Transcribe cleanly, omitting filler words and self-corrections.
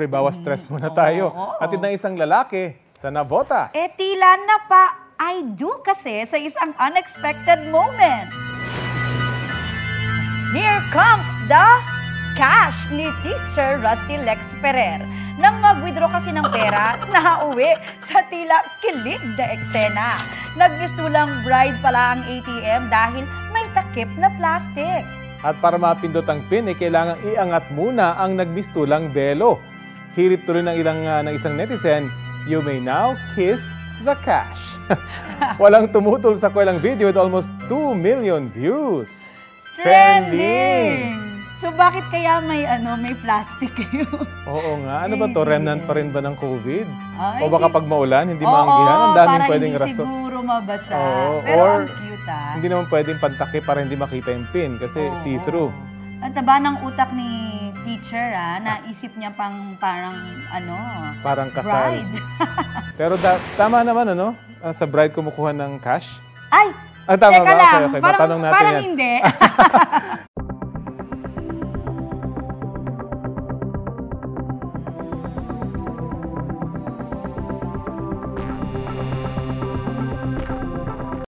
Siyempre, bawas stress muna tayo. Atid ng isang lalaki sa Navotas. Tila na pa I do kasi sa isang unexpected moment. Here comes the cash ni Teacher Rusty Lex Ferrer. Nang mag-withdraw kasi ng pera, nauwi sa tila kilig na eksena. Nagmistulang bride pala ang ATM dahil may takip na plastic. At para mapindot ang pin, kailangang iangat muna ang nagbistulang belo. Hirit tuloy ng isang netizen, "You may now kiss the cash." Walang tumutol sa kwelang video with almost 2 million views. Trending! So bakit kaya may plastic yun? Oo nga. Ano ba to? Remnant pa rin ba ng COVID? Ay, O baka pag maulan, hindi maanggihan? Ang daming pwedeng para rason. hindi siguro mabasa. Oo, Pero or ang cute Hindi naman pwedeng pantakip para hindi makita yung pin kasi see-through. Ang taba ng utak ni teacher, naisip niya Parang kasal. bride. Pero tama naman, sa bride kumukuha ng cash? Ay! Tama Teka ba? lang, Okay. Matanong natin parang yan. hindi.